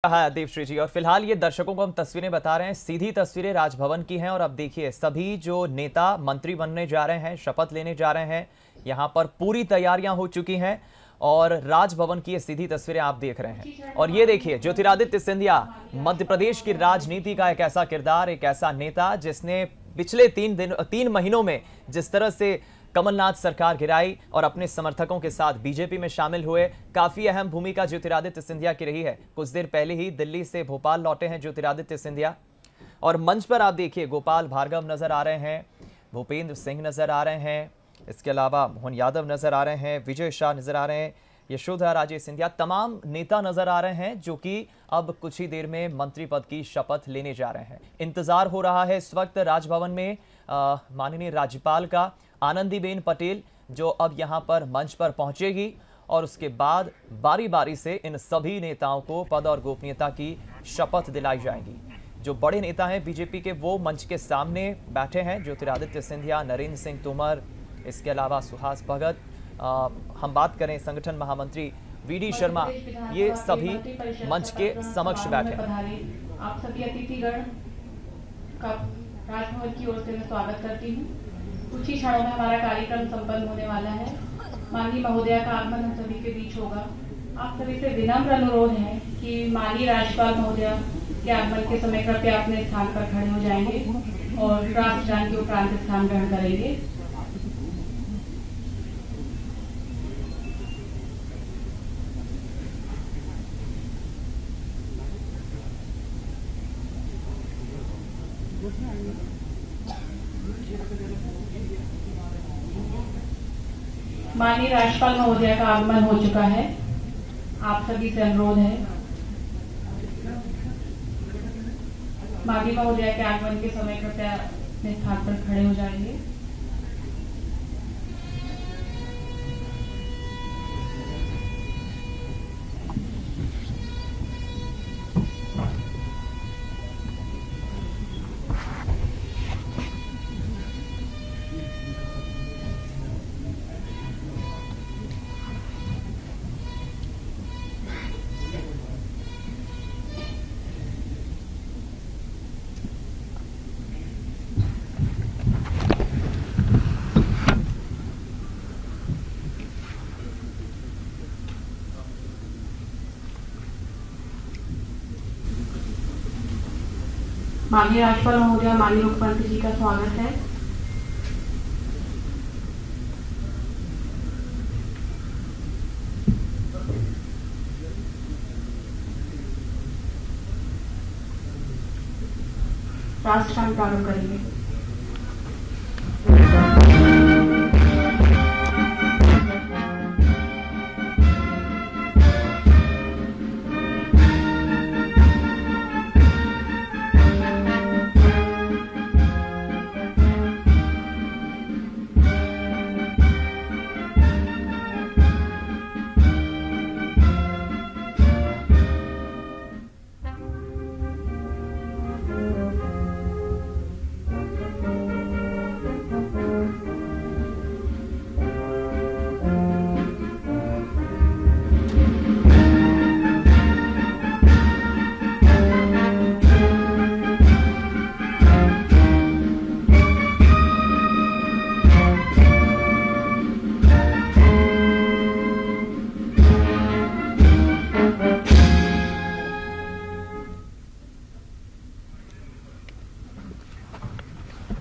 हाँ देवश्री जी, और फिलहाल ये दर्शकों को हम तस्वीरें बता रहे हैं, सीधी तस्वीरें राजभवन की हैं। और अब देखिए सभी जो नेता मंत्री बनने जा रहे हैं, शपथ लेने जा रहे हैं, यहाँ पर पूरी तैयारियां हो चुकी हैं और राजभवन की ये सीधी तस्वीरें आप देख रहे हैं। और ये देखिए ज्योतिरादित्य सिंधिया, मध्य प्रदेश की राजनीति का एक ऐसा किरदार, एक ऐसा नेता जिसने पिछले 3 महीनों में जिस तरह से कमलनाथ सरकार गिराई और अपने समर्थकों के साथ बीजेपी में शामिल हुए, काफी अहम भूमिका ज्योतिरादित्य सिंधिया की रही है। कुछ देर पहले ही दिल्ली से भोपाल लौटे हैं ज्योतिरादित्य सिंधिया और मंच पर आप देखिए गोपाल भार्गव नजर आ रहे हैं, भूपेंद्र सिंह नजर आ रहे हैं, इसके अलावा मोहन यादव नजर आ रहे हैं, विजय शाह नजर आ रहे हैं, यशोधरा राजे सिंधिया, तमाम नेता नजर आ रहे हैं जो कि अब कुछ ही देर में मंत्री पद की शपथ लेने जा रहे हैं। इंतजार हो रहा है इस वक्त राजभवन में माननीय राज्यपाल का, आनंदीबेन पटेल, जो अब यहां पर मंच पर पहुंचेगी और उसके बाद बारी बारी से इन सभी नेताओं को पद और गोपनीयता की शपथ दिलाई जाएगी। जो बड़े नेता हैं बीजेपी के, वो मंच के सामने बैठे हैं, ज्योतिरादित्य सिंधिया, नरेंद्र सिंह तोमर, इसके अलावा सुहास भगत, हम बात करें संगठन महामंत्री वीडी शर्मा, ये सभी मंच के समक्ष बैठे हैं। आप सभी अतिथिगण का राजभवन की ओर से मैं स्वागत करती हूँ। कुछ ही क्षणों में हमारा कार्यक्रम संपन्न होने वाला है। माननीय महोदया का आगमन हम सभी के बीच होगा। आप सभी से विनम्र अनुरोध है कि माननीय राज्यपाल महोदया के आगमन के समय कृपया अपने स्थान पर खड़े हो जाएंगे और राष्ट्रगान के उपरांत स्थान ग्रहण करेंगे। माननीय राज्यपाल महोदया का आगमन हो चुका है। आप सभी से अनुरोध है माननीय महोदया के आगमन के समय कृपया अपने स्थान पर खड़े हो जाएंगे। माननीय राज्यपाल महोदया, माननीय मुख्यमंत्री जी का स्वागत है। राष्ट्रगान प्रारंभ करेंगे।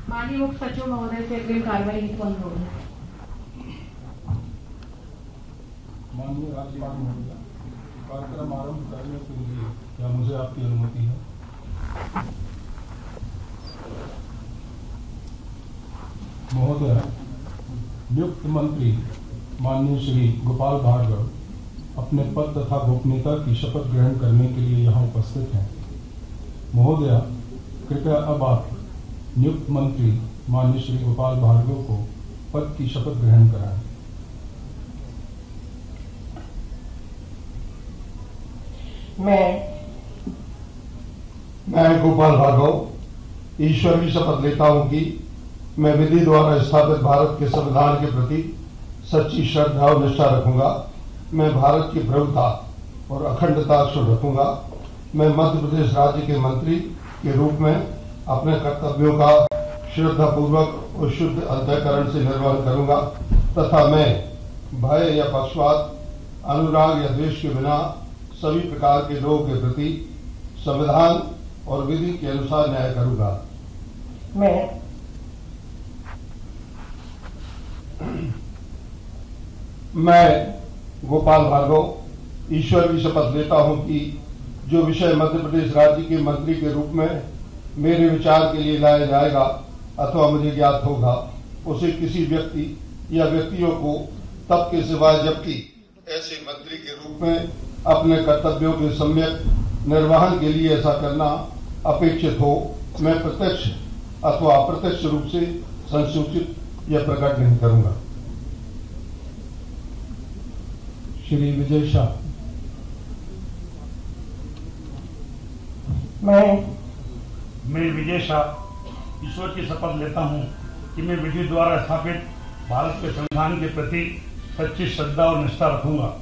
माननीय मुख्य सचिव महोदय से अग्रिम कार्रवाई हेतु अनुरोध है। माननीय राज्यपाल महोदय, कार्यक्रम आरंभ करने के लिए क्या मुझे आपकी अनुमति है? महोदय, नियुक्त मंत्री माननीय श्री गोपाल भार्गव अपने पद तथा गोपनीयता की शपथ ग्रहण करने के लिए यहाँ उपस्थित हैं। महोदय, कृपया अब आप नियुक्त मंत्री माननीय श्री गोपाल भार्गव को पद की शपथ ग्रहण कराएं। मैं गोपाल भार्गव ईश्वर की शपथ लेता हूं कि मैं विधि द्वारा स्थापित भारत के संविधान के प्रति सच्ची श्रद्धा और निष्ठा रखूंगा। मैं भारत की प्रभुता और अखंडता सुरक्षित रखूंगा। मैं मध्य प्रदेश राज्य के मंत्री के रूप में अपने कर्तव्यों का श्रद्धापूर्वक और शुद्ध अंतःकरण से निर्वहन करूंगा तथा मैं भय या पक्षपात, अनुराग या द्वेष के बिना सभी प्रकार के लोगों के प्रति संविधान और विधि के अनुसार न्याय करूंगा। मैं गोपाल भार्गव ईश्वर की शपथ लेता हूं कि जो विषय मध्य प्रदेश राज्य के मंत्री के रूप में मेरे विचार के लिए लाया जाएगा अथवा मुझे ज्ञात होगा, उसे किसी व्यक्ति या व्यक्तियों को तब के सिवाय जबकि ऐसे मंत्री के रूप में अपने कर्तव्यों के सम्यक निर्वहन के लिए ऐसा करना अपेक्षित हो, मैं प्रत्यक्ष अथवा अप्रत्यक्ष रूप से संसूचित या प्रकट नहीं करूंगा। श्री विजय शाह। मैं विजय शाह ईश्वर की शपथ लेता हूं कि मैं विधि द्वारा स्थापित भारत के संविधान के प्रति सच्ची श्रद्धा और निष्ठा रखूंगा।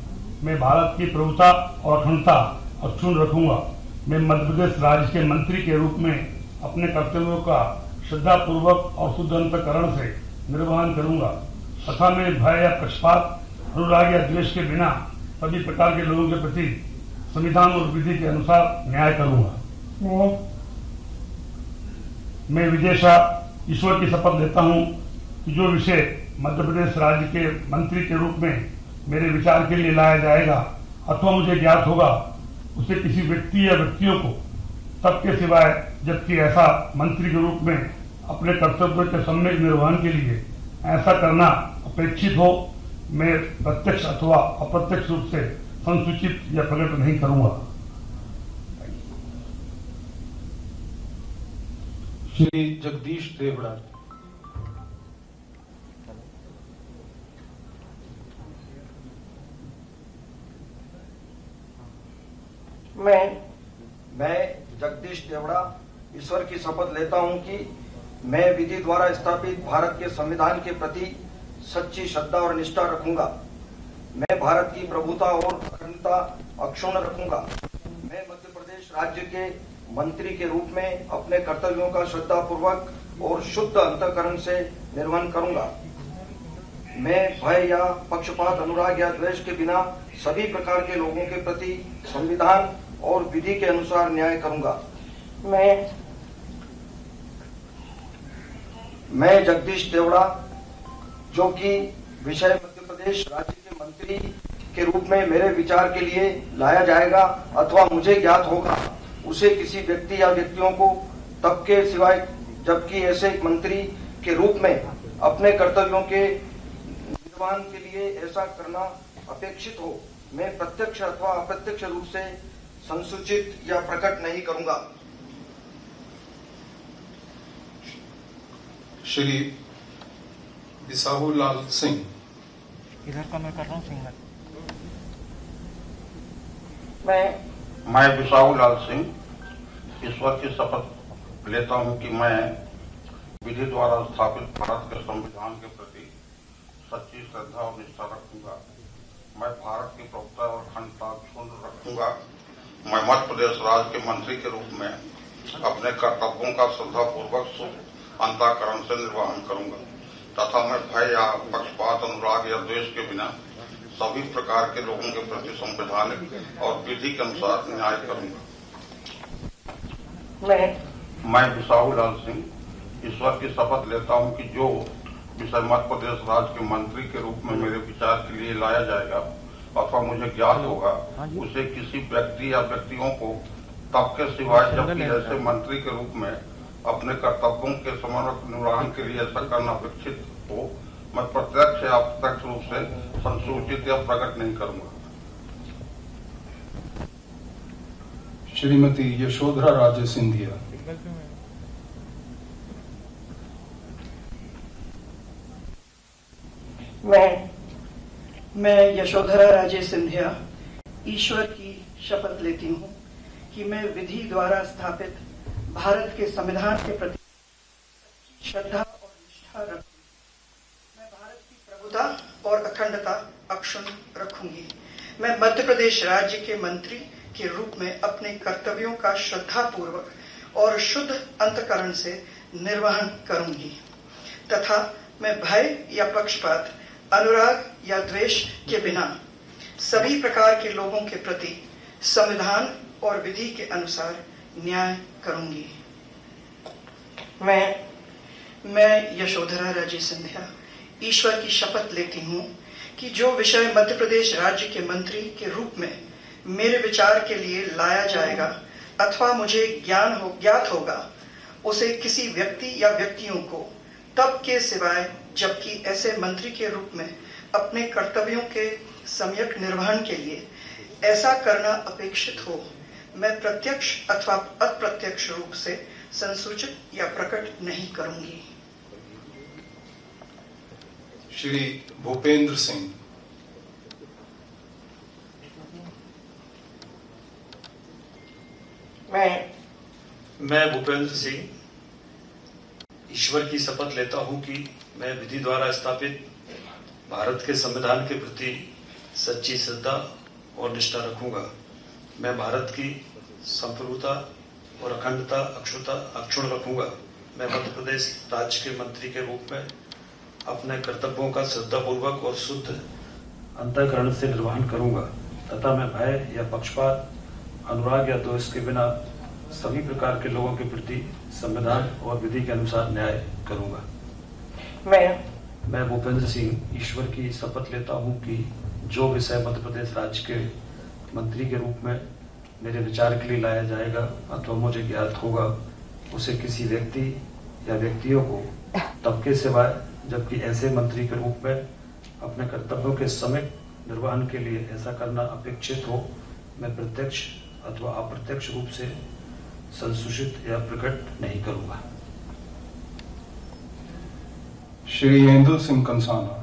मैं भारत की प्रभुता और अखंडता अक्षुण्ण रखूंगा। मैं मध्य प्रदेश राज्य के मंत्री के रूप में अपने कर्तव्यों का श्रद्धापूर्वक और शुद्ध अंतःकरण से निर्वहन करूंगा तथा मैं भय या पक्षपात, अनुराग या द्वेष के बिना सभी प्रकार के लोगों के प्रति संविधान और विधि के अनुसार न्याय करूंगा। मैं विजय शाह ईश्वर की शपथ लेता हूं कि जो विषय मध्य प्रदेश राज्य के मंत्री के रूप में मेरे विचार के लिए लाया जाएगा अथवा मुझे ज्ञात होगा, उसे किसी व्यक्ति या व्यक्तियों को तब के सिवाय जबकि ऐसा मंत्री के रूप में अपने कर्तव्य के सम्यक निर्वहन के लिए ऐसा करना अपेक्षित हो, मैं प्रत्यक्ष अथवा अप्रत्यक्ष रूप से संसूचित या प्रकट नहीं करूंगा। श्री जगदीश देवड़ा। मैं जगदीश देवड़ा ईश्वर की शपथ लेता हूं कि मैं विधि द्वारा स्थापित भारत के संविधान के प्रति सच्ची श्रद्धा और निष्ठा रखूंगा। मैं भारत की प्रभुता और अखंडता अक्षुण्ण रखूंगा। मैं मध्य प्रदेश राज्य के मंत्री के रूप में अपने कर्तव्यों का श्रद्धापूर्वक और शुद्ध अंतःकरण से निर्वहन करूंगा। मैं भय या पक्षपात, अनुराग या द्वेष के बिना सभी प्रकार के लोगों के प्रति संविधान और विधि के अनुसार न्याय करूंगा। मैं जगदीश देवड़ा, जो कि विषय मध्य प्रदेश राज्य के मंत्री के रूप में मेरे विचार के लिए लाया जाएगा अथवा मुझे ज्ञात होगा, उसे किसी व्यक्ति या व्यक्तियों को तब के सिवाय जबकि ऐसे मंत्री के रूप में अपने कर्तव्यों के निर्वहन के लिए ऐसा करना अपेक्षित हो, मैं प्रत्यक्ष अथवा अप्रत्यक्ष रूप से संसूचित या प्रकट नहीं करूंगा। श्री बिसाहू लाल सिंह। इधर का मैं कर रहा हूँ सिंह। मैं बिसाहू लाल सिंह ईश्वर की शपथ लेता हूं कि मैं विधि द्वारा स्थापित भारत के संविधान के प्रति सच्ची श्रद्धा और निष्ठा रखूंगा। मैं भारत की प्रभुता और अखंडता अक्षुण्ण रखूंगा। मैं मध्य प्रदेश राज्य के मंत्री के रूप में अपने कर्तव्यों का श्रद्धापूर्वक अंतःकरण से निर्वहन करूंगा तथा मैं भय या पक्षपात, अनुराग या द्वेष के बिना सभी प्रकार के लोगों के प्रति संवैधानिक और विधि के अनुसार न्याय करूंगा। मैं बिसाहू लाल सिंह ईश्वर की शपथ लेता हूं कि जो विषय मध्य प्रदेश राज्य के मंत्री के रूप में मेरे विचार के लिए लाया जाएगा अथवा मुझे ज्ञात होगा, उसे किसी व्यक्ति या व्यक्तियों को तब के सिवाय जबकि ऐसे मंत्री के रूप में अपने कर्तव्यों के समर्पक निर्वहन के लिए ऐसा करना अपेक्षित हो, मैं प्रत्यक्ष या अप्रत्यक्ष रूप से संसूचित या प्रकट नहीं करूंगा। श्रीमती यशोधरा राजे सिंधिया। मैं यशोधरा राजे सिंधिया ईश्वर की शपथ लेती हूँ कि मैं विधि द्वारा स्थापित भारत के संविधान के प्रति श्रद्धा और निष्ठा रखूंगी। मैं भारत की प्रभुता और अखंडता अक्षुण्ण रखूंगी। मैं मध्य प्रदेश राज्य के मंत्री के रूप में अपने कर्तव्यों का श्रद्धापूर्वक और शुद्ध अंतःकरण से निर्वहन करूंगी तथा मैं भय या पक्षपात, अनुराग या द्वेष के बिना सभी प्रकार के लोगों के प्रति संविधान और विधि के अनुसार न्याय करूंगी। मैं यशोधरा राजे सिंधिया ईश्वर की शपथ लेती हूँ कि जो विषय मध्य प्रदेश राज्य के मंत्री के रूप में मेरे विचार के लिए लाया जाएगा अथवा मुझे ज्ञात होगा, उसे किसी व्यक्ति या व्यक्तियों को तब के सिवाय जबकि ऐसे मंत्री के रूप में अपने कर्तव्यों के सम्यक निर्वहन के लिए ऐसा करना अपेक्षित हो, मैं प्रत्यक्ष अथवा अप्रत्यक्ष रूप से संसूचित या प्रकट नहीं करूंगी। श्री भूपेंद्र सिंह। मैं भूपेंद्र सिंह ईश्वर की शपथ लेता हूं कि मैं विधि द्वारा स्थापित भारत के संविधान के प्रति सच्ची श्रद्धा और निष्ठा रखूंगा। मैं भारत की संप्रभुता और अखंडता अक्षुण्ण रखूंगा। मैं मध्य प्रदेश राज्य के मंत्री के रूप में अपने कर्तव्यों का श्रद्धापूर्वक और शुद्ध अंतःकरण से निर्वहन करूंगा तथा मैं भय या पक्षपात, अनुराग या द्वेष के बिना सभी प्रकार के लोगों के प्रति संविधान और विधि के अनुसार न्याय करूंगा। मैं भूपेंद्र सिंह ईश्वर की शपथ लेता हूं कि जो विषय मध्य प्रदेश राज्य के मंत्री के रूप में मेरे विचार के लिए लाया जाएगा अथवा मुझे ज्ञात होगा, उसे किसी व्यक्ति या व्यक्तियों को तब के सिवाय जबकि ऐसे मंत्री के रूप में अपने कर्तव्यों के समय निर्वहन के लिए ऐसा करना अपेक्षित हो, मैं प्रत्यक्ष अथवा अप्रत्यक्ष रूप से संसूचित या प्रकट नहीं करूंगा। श्री येंदु सिंह कंसाना।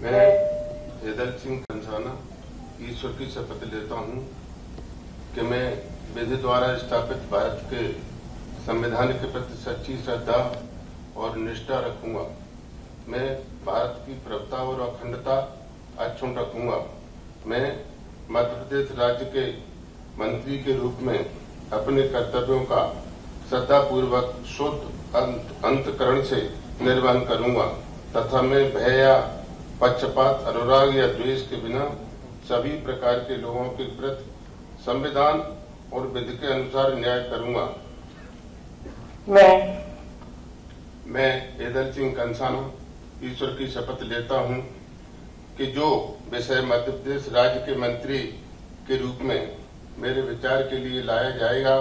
मैं येंदु सिंह कंसाना ईश्वर की शपथ लेता हूं कि मैं विधि द्वारा स्थापित भारत के संविधान के प्रति सच्ची श्रद्धा और निष्ठा रखूंगा। मैं भारत की प्रभुता और अखंडता अक्षुण्ण रखूंगा। मैं मध्य प्रदेश राज्य के मंत्री के रूप में अपने कर्तव्यों का श्रद्धापूर्वक शुद्ध अंतःकरण से निर्वहन करूंगा तथा मैं भय या पक्षपात, अनुराग या द्वेष के बिना सभी प्रकार के लोगों के प्रति संविधान और विधि के अनुसार न्याय करूंगा। मैं येंदु सिंह कंसाना ईश्वर की शपथ लेता हूं कि जो विषय मध्य प्रदेश राज्य के मंत्री के रूप में मेरे विचार के लिए लाया जाएगा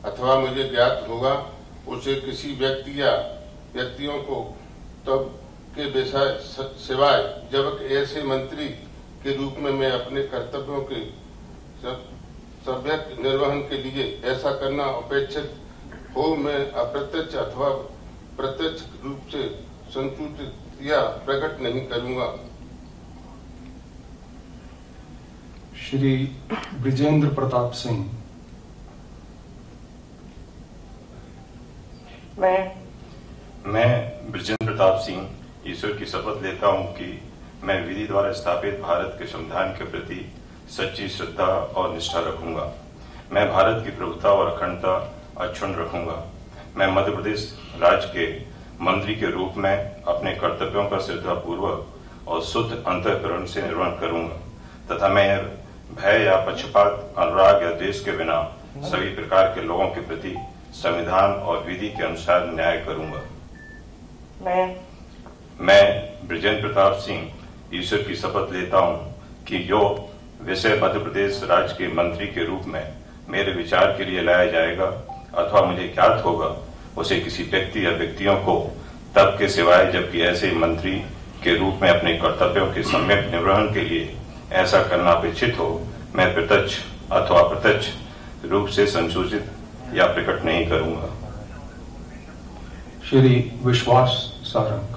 अथवा मुझे ज्ञात होगा, उसे किसी व्यक्ति या व्यक्तियों को तब के विषय सिवाय जब ऐसे मंत्री के रूप में मैं अपने कर्तव्यों के सम्यक निर्वहन के लिए ऐसा करना अपेक्षित हो, मैं अप्रत्यक्ष अथवा प्रत्यक्ष रूप से संसूचित या प्रकट नहीं करूंगा। श्री ब्रिजेंद्र प्रताप सिंह। मैं ब्रिजेंद्र प्रताप सिंह ईश्वर की शपथ लेता हूं कि मैं विधि द्वारा स्थापित भारत के संविधान के प्रति सच्ची श्रद्धा और निष्ठा रखूंगा। मैं भारत की प्रभुता और अखंडता अक्षुण्ण रखूंगा। मैं मध्य प्रदेश राज्य के मंत्री के रूप में अपने कर्तव्यों का श्रद्धापूर्वक और शुद्ध अंतःकरण से निर्वहन करूंगा तथा मैं भय या पक्षपात, अनुराग या द्वेष के बिना सभी प्रकार के लोगों के प्रति संविधान और विधि के अनुसार न्याय करूंगा। मैं ब्रिजेंद्र प्रताप सिंह ईश्वर की शपथ लेता हूं कि जो विषय मध्य प्रदेश राज्य के मंत्री के रूप में मेरे विचार के लिए लाया जाएगा अथवा मुझे ज्ञात होगा, उसे किसी व्यक्ति या व्यक्तियों को तब के सिवाय जबकि ऐसे मंत्री के रूप में अपने कर्तव्यों के सम्यक निर्वहन के लिए ऐसा करना अपेक्षित हो, मैं प्रत्यक्ष अथवा अप्रत्यक्ष रूप से संसूचित या प्रकट नहीं करूंगा। श्री विश्वास सारंग।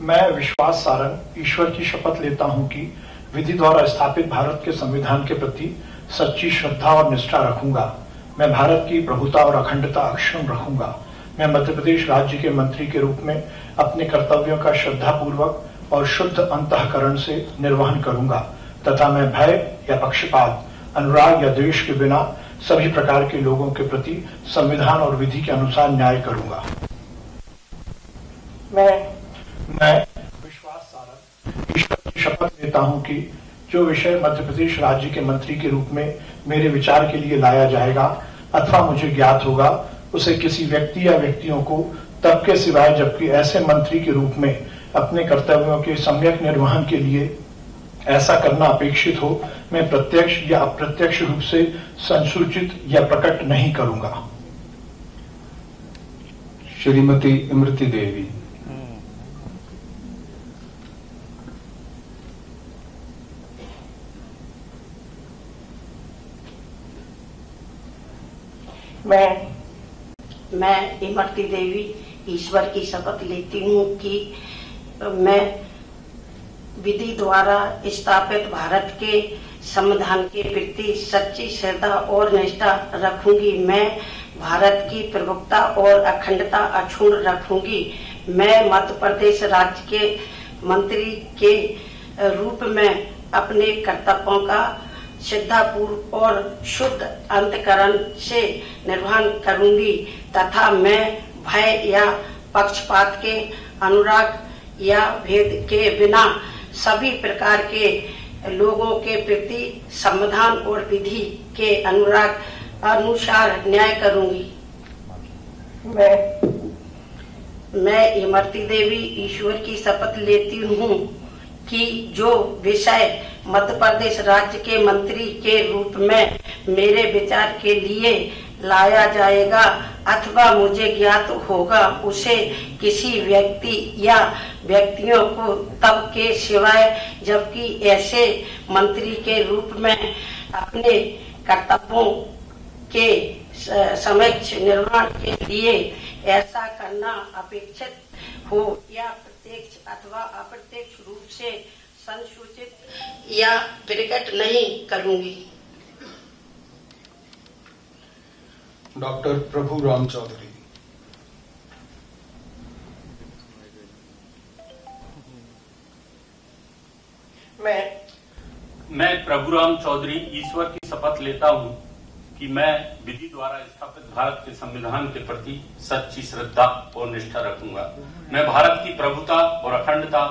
मैं विश्वास सारंग ईश्वर की शपथ लेता हूं कि विधि द्वारा स्थापित भारत के संविधान के प्रति सच्ची श्रद्धा और निष्ठा रखूंगा। मैं भारत की प्रभुता और अखंडता अक्षुण्ण रखूंगा। मैं मध्य प्रदेश राज्य के मंत्री के रूप में अपने कर्तव्यों का श्रद्धापूर्वक और शुद्ध अंतःकरण से निर्वहन करूंगा तथा मैं भय या पक्षपात, अनुराग या द्वेष के बिना सभी प्रकार के लोगों के प्रति संविधान और विधि के अनुसार न्याय करूंगा। मैं विश्वास सारंग ईश्वर की शपथ लेता हूं कि जो विषय मध्य प्रदेश राज्य के मंत्री के रूप में मेरे विचार के लिए लाया जाएगा अथवा मुझे ज्ञात होगा, उसे किसी व्यक्ति या व्यक्तियों को तब के सिवाय जबकि ऐसे मंत्री के रूप में अपने कर्तव्यों के सम्यक निर्वहन के लिए ऐसा करना अपेक्षित हो, मैं प्रत्यक्ष या अप्रत्यक्ष रूप से संसूचित या प्रकट नहीं करूंगा। श्रीमती इमृति देवी। मैं इमृति देवी ईश्वर की शपथ लेती हूँ कि मैं विधि द्वारा स्थापित भारत के संविधान के प्रति सच्ची श्रद्धा और निष्ठा रखूंगी। मैं भारत की प्रभुता और अखंडता अक्षुण्ण रखूंगी। मैं मध्य प्रदेश राज्य के मंत्री के रूप में अपने कर्तव्यों का श्रद्धापूर्व और शुद्ध अंतःकरण से निर्वहन करूंगी तथा मैं भय या पक्षपात के, अनुराग या भेद के बिना सभी प्रकार के लोगों के प्रति संविधान और विधि के अनुसार न्याय करूंगी। मैं इमृति देवी ईश्वर की शपथ लेती हूँ कि जो विषय मध्य प्रदेश राज्य के मंत्री के रूप में मेरे विचार के लिए लाया जाएगा अथवा मुझे ज्ञात होगा, उसे किसी व्यक्ति या व्यक्तियों को तब के सिवाय जबकि ऐसे मंत्री के रूप में अपने कर्तव्यों के समक्ष निर्वहन के लिए ऐसा करना अपेक्षित हो या प्रत्यक्ष अथवा अप्रत्यक्ष रूप से संसूचित या प्रकट नहीं करूंगी। डॉक्टर प्रभु राम चौधरी। मैं प्रभुराम चौधरी ईश्वर की शपथ लेता हूँ कि मैं विधि द्वारा स्थापित भारत के संविधान के प्रति सच्ची श्रद्धा और निष्ठा रखूंगा। मैं भारत की प्रभुता और अखंडता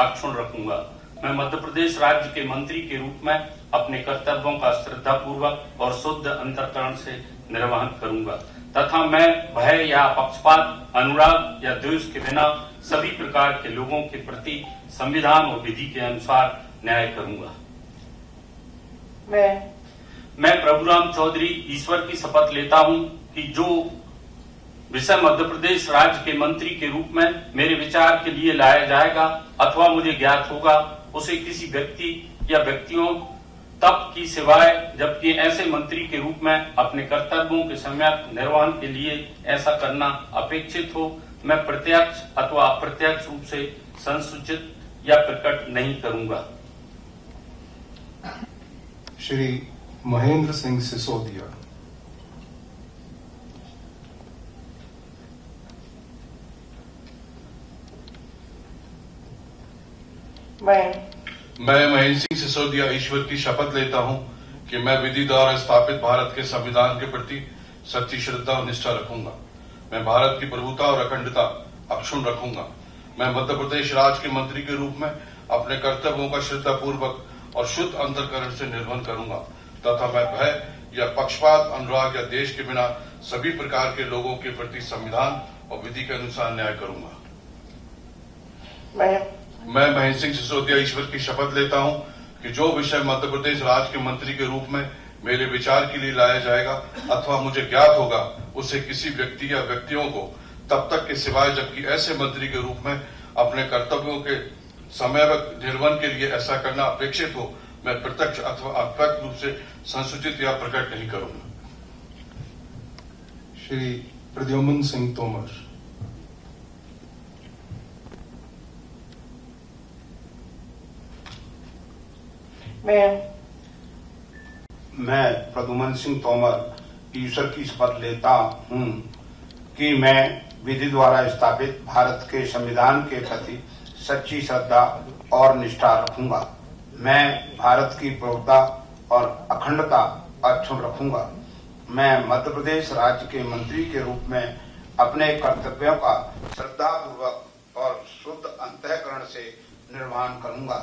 अक्षुण्ण रखूंगा। मैं मध्य प्रदेश राज्य के मंत्री के रूप में अपने कर्तव्यों का श्रद्धापूर्वक और शुद्ध अंतःकरण से निर्वहन करूंगा तथा मैं भय या पक्षपात, अनुराग या द्वेष के बिना सभी प्रकार के लोगों के प्रति संविधान और विधि के अनुसार न्याय करूंगा। मैं प्रभुराम चौधरी ईश्वर की शपथ लेता हूं कि जो विषय मध्य प्रदेश राज्य के मंत्री के रूप में मेरे विचार के लिए लाया जाएगा अथवा मुझे ज्ञात होगा, उसे किसी व्यक्ति या व्यक्तियों तब की सिवाय जबकि ऐसे मंत्री के रूप में अपने कर्तव्यों के सम्यक निर्वहन के लिए ऐसा करना अपेक्षित हो, मैं प्रत्यक्ष अथवा अप्रत्यक्ष रूप से संसूचित या प्रकट नहीं करूंगा। श्री महेंद्र सिंह सिसोदिया। मैं महेंद्र सिंह सिसोदिया ईश्वर की शपथ लेता हूं कि मैं विधि द्वारा स्थापित भारत के संविधान के प्रति सच्ची श्रद्धा और निष्ठा रखूंगा। मैं भारत की प्रभुता और अखंडता अक्षुण्ण रखूंगा। मैं मध्य प्रदेश राज्य के मंत्री के रूप में अपने कर्तव्यों का श्रद्धापूर्वक और शुद्ध अंतःकरण से निर्वहन करूंगा तथा मैं भय या पक्षपात, अनुराग या देश के बिना सभी प्रकार के लोगों के प्रति संविधान और विधि के अनुसार न्याय करूंगा। मैं महेंद्र सिंह सिसोदिया ईश्वर की शपथ लेता हूं कि जो विषय मध्य प्रदेश राज्य के मंत्री के रूप में मेरे विचार के लिए लाया जाएगा अथवा मुझे ज्ञात होगा, उसे किसी व्यक्ति या व्यक्तियों को तब तक के सिवाय जबकि ऐसे मंत्री के रूप में अपने कर्तव्यों के समयवत निर्वहन के लिए ऐसा करना अपेक्षित हो, मैं प्रत्यक्ष अथवा अप्रत्यक्ष रूप से संसूचित या प्रकट नहीं करूंगा। श्री प्रद्युम्न सिंह तोमर। मैं प्रद्युम्न सिंह तोमर ईश्वर की शपथ लेता हूँ कि मैं विधि द्वारा स्थापित भारत के संविधान के प्रति सच्ची श्रद्धा और निष्ठा रखूंगा। मैं भारत की प्रभुता और अखंडता अक्षुण्ण रखूंगा। मैं मध्य प्रदेश राज्य के मंत्री के रूप में अपने कर्तव्यों का श्रद्धापूर्वक और शुद्ध अंतःकरण से निर्वहन करूंगा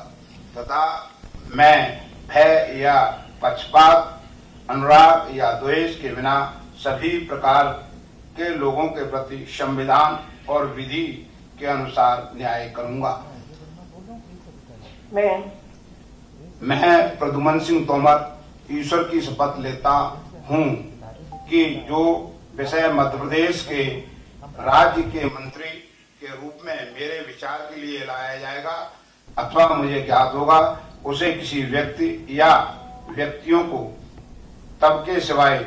तथा मैं भय या पक्षपात, अनुराग या द्वेष के बिना सभी प्रकार के लोगों के प्रति संविधान और विधि के अनुसार न्याय करूंगा। मैं प्रद्युमन सिंह तोमर ईश्वर की शपथ लेता हूं कि जो विषय मध्य प्रदेश के राज्य के मंत्री के रूप में मेरे विचार के लिए लाया जाएगा अथवा मुझे ज्ञात होगा, उसे किसी व्यक्ति या व्यक्तियों को तब के सिवाय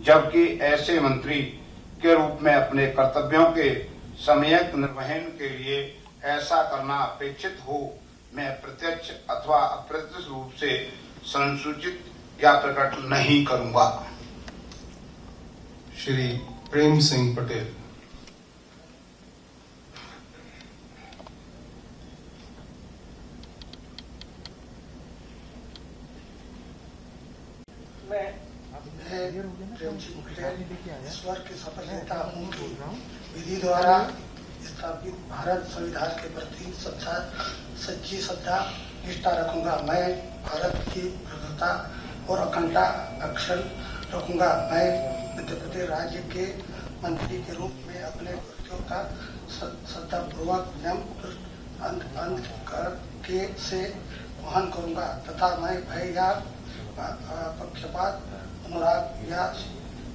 जबकि ऐसे मंत्री के रूप में अपने कर्तव्यों के सम्यक निर्वहन के लिए ऐसा करना अपेक्षित हो, मैं प्रत्यक्ष अथवा अप्रत्यक्ष रूप से संसूचित या प्रकट नहीं करूंगा। श्री प्रेम सिंह पटेल। मैं प्रेम सिंह पटेल ईश्वर की शपथ लेता हूँ कि विधि द्वारा स्थापित भारत संविधान के प्रति सच्ची श्रद्धा निष्ठा रखूंगा। मैं भारत की प्रभुता और अखंडता अक्षुण्ण रखूंगा। मैं मध्य प्रदेश राज्य के मंत्री के रूप में अपने कर्तव्यों का श्रद्धापूर्वक के से वहन करूंगा तथा मैं भय या पक्षपात, अनुराग या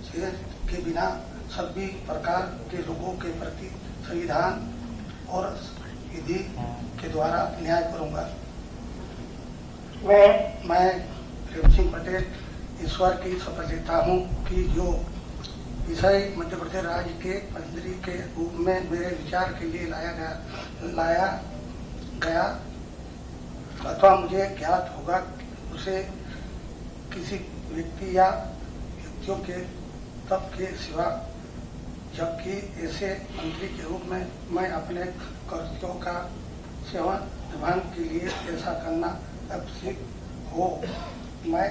द्वेष के बिना सभी प्रकार के लोगों के प्रति संविधान और विधि के द्वारा न्याय करूंगा। मैं प्रेम सिंह पटेल ईश्वर की शपथ लेता हूं कि जो विषय मध्य प्रदेश राज्य के मंत्री के रूप में मेरे विचार के लिए लाया गया अथवा मुझे ज्ञात होगा, उसे किसी व्यक्ति या व्यक्तियों के तब के सिवा जबकि ऐसे मंत्री के रूप में मैं अपने कर्तव्यों का सेवा निर्वहन के लिए ऐसा करना अपेक्षित हो, मैं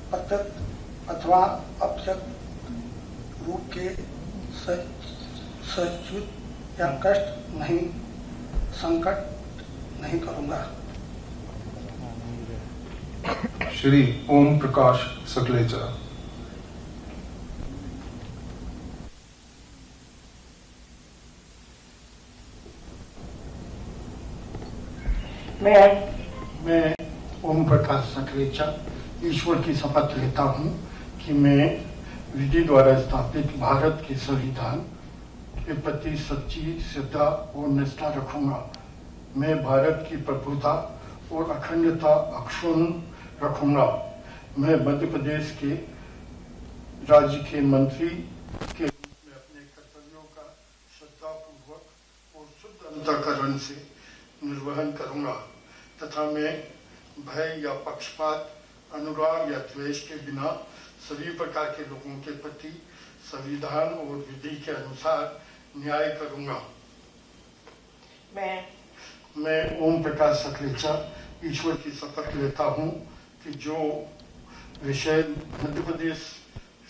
प्रत्यक्ष अथवा अपरोक्ष रूप के सचुत या कष्ट नहीं संकट नहीं करूंगा। श्री ओम प्रकाश सकलेचा। मैं ओम प्रकाश सकलेचा ईश्वर की शपथ लेता हूं कि मैं विधि द्वारा स्थापित भारत के संविधान के प्रति सच्ची श्रद्धा और निष्ठा रखूंगा। मैं भारत की प्रभुता और अखंडता अक्षुण्ण रखूंगा। मैं मध्य प्रदेश के राज्य के मंत्री के रूप में अपने कर्तव्यों का श्रद्धापूर्वक और शुद्ध अंतःकरण से निर्वहन करूंगा तथा मैं भय या पक्षपात, अनुराग या द्वेष के बिना सभी प्रकार के लोगों के प्रति संविधान और विधि के अनुसार न्याय करूंगा। मैं ओम प्रकाश सकलेचा ईश्वर की शपथ लेता हूं कि जो विषय मध्य प्रदेश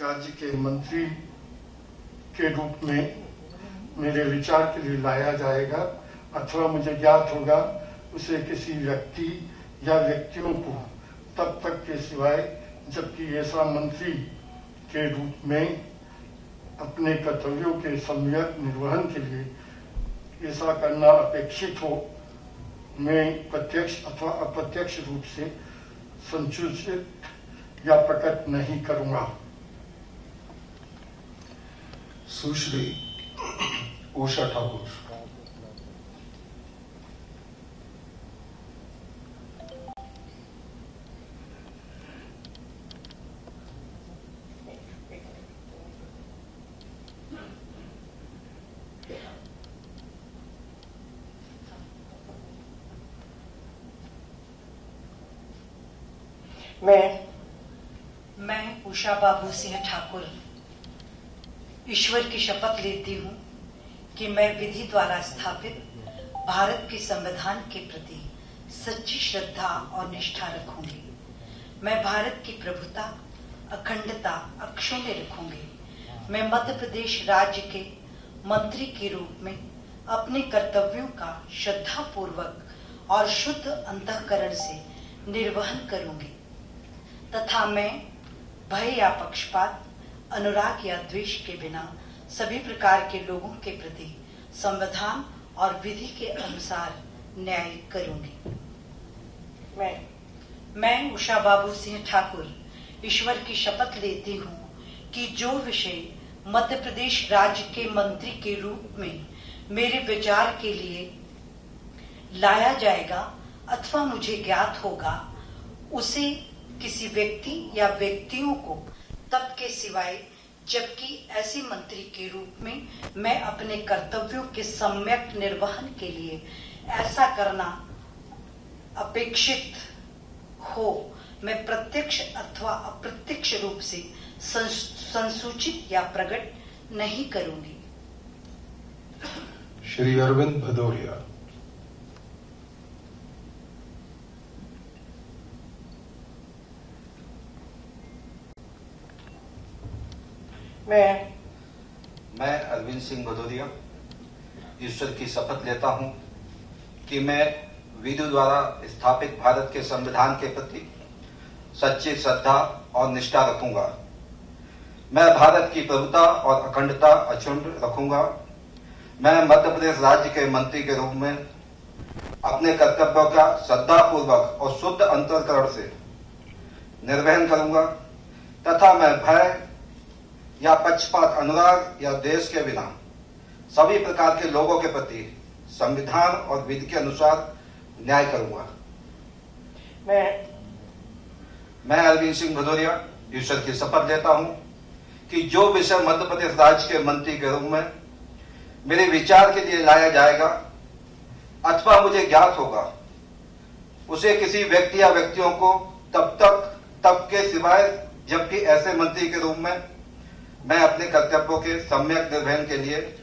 राज्य के मंत्री के रूप में मेरे विचार के लिए लाया जाएगा अथवा मुझे ज्ञात होगा, उसे किसी व्यक्ति या व्यक्तियों को तब तक के सिवाय जबकि ऐसा मंत्री के रूप में अपने कर्तव्यों के सम्यक निर्वहन के लिए ऐसा करना अपेक्षित हो, मैं प्रत्यक्ष अथवा अप्रत्यक्ष रूप से संसूचित या प्रकट नहीं करूंगा। सुश्री उषा ठाकुर। मैं उषा बाबू सिंह ठाकुर ईश्वर की शपथ लेती हूँ कि मैं विधि द्वारा स्थापित भारत के संविधान के प्रति सच्ची श्रद्धा और निष्ठा रखूंगी। मैं भारत की प्रभुता, अखंडता अक्षुण्य रखूंगी। मैं मध्य प्रदेश राज्य के मंत्री के रूप में अपने कर्तव्यों का श्रद्धापूर्वक और शुद्ध अंतःकरण से निर्वहन करूंगी तथा मैं भय या पक्षपात, अनुराग या द्वेष के बिना सभी प्रकार के लोगों के प्रति संविधान और विधि के अनुसार न्याय करूंगी। मैं उषा बाबू सिंह ठाकुर ईश्वर की शपथ लेती हूँ कि जो विषय मध्य प्रदेश राज्य के मंत्री के रूप में मेरे विचार के लिए लाया जाएगा अथवा मुझे ज्ञात होगा, उसे किसी व्यक्ति या व्यक्तियों को तब के सिवाय जबकि ऐसे मंत्री के रूप में मैं अपने कर्तव्यों के सम्यक निर्वहन के लिए ऐसा करना अपेक्षित हो, मैं प्रत्यक्ष अथवा अप्रत्यक्ष रूप से संसूचित या प्रकट नहीं करूंगी। श्री अरविंद भदौरिया। मैं अरविंद सिंह भदौरिया ईश्वर की शपथ लेता हूं कि मैं विधि द्वारा स्थापित भारत के संविधान के प्रति सच्ची श्रद्धा और निष्ठा रखूंगा। मैं भारत की प्रभुता और अखंडता अक्षुण्ण रखूंगा। मैं मध्य प्रदेश राज्य के मंत्री के रूप में अपने कर्तव्यों का श्रद्धापूर्वक और शुद्ध अंतःकरण से निर्वहन करूंगा तथा मैं भय या पक्षपात, अनुराग या देश के बिना सभी प्रकार के लोगों के प्रति संविधान और विधि के अनुसार न्याय करूंगा। मैं अरविंद सिंह भदौरिया ईश्वर की शपथ लेता हूं कि जो विषय मध्य प्रदेश राज्य के मंत्री के रूप में मेरे विचार के लिए लाया जाएगा अथवा मुझे ज्ञात होगा, उसे किसी व्यक्ति या व्यक्तियों को तब के सिवाय जबकि ऐसे मंत्री के रूप में मैं अपने कर्तव्यों के सम्यक निर्वहन के लिए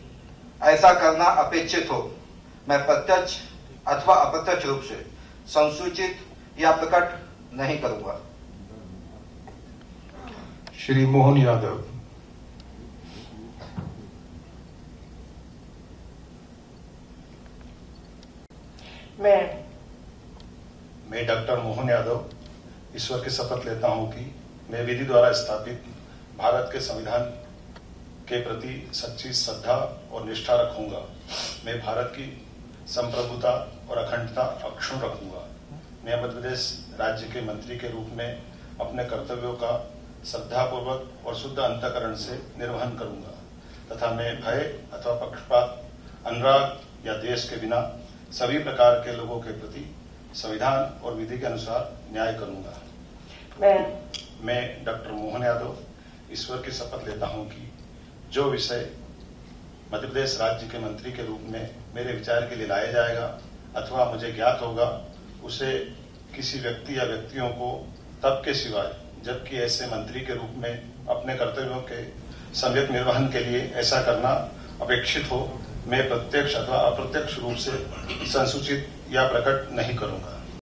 ऐसा करना अपेक्षित हो, मैं प्रत्यक्ष अथवा अप्रत्यक्ष रूप से संसूचित या प्रकट नहीं करूंगा। श्री मोहन यादव। मैं डॉक्टर मोहन यादव ईश्वर की शपथ लेता हूं कि मैं विधि द्वारा स्थापित भारत के संविधान के प्रति सच्ची श्रद्धा और निष्ठा रखूंगा। मैं भारत की संप्रभुता और अखंडता अक्षुण्ण रखूंगा। मैं मध्य प्रदेश राज्य के मंत्री के रूप में अपने कर्तव्यों का श्रद्धापूर्वक और शुद्ध अंतःकरण से निर्वहन करूंगा तथा मैं भय अथवा पक्षपात, अनुराग या द्वेष के बिना सभी प्रकार के लोगों के प्रति संविधान और विधि के अनुसार न्याय करूंगा। मैं डॉक्टर मोहन यादव ईश्वर की शपथ लेता हूं कि जो विषय मध्य प्रदेश राज्य के मंत्री के रूप में मेरे विचार के लिए लाया जाएगा अथवा मुझे ज्ञात होगा, उसे किसी व्यक्ति या व्यक्तियों को तब के सिवाय जबकि ऐसे मंत्री के रूप में अपने कर्तव्यों के सम्यक निर्वहन के लिए ऐसा करना अपेक्षित हो, मैं प्रत्यक्ष अथवा अप्रत्यक्ष रूप से संसूचित या प्रकट नहीं करूंगा।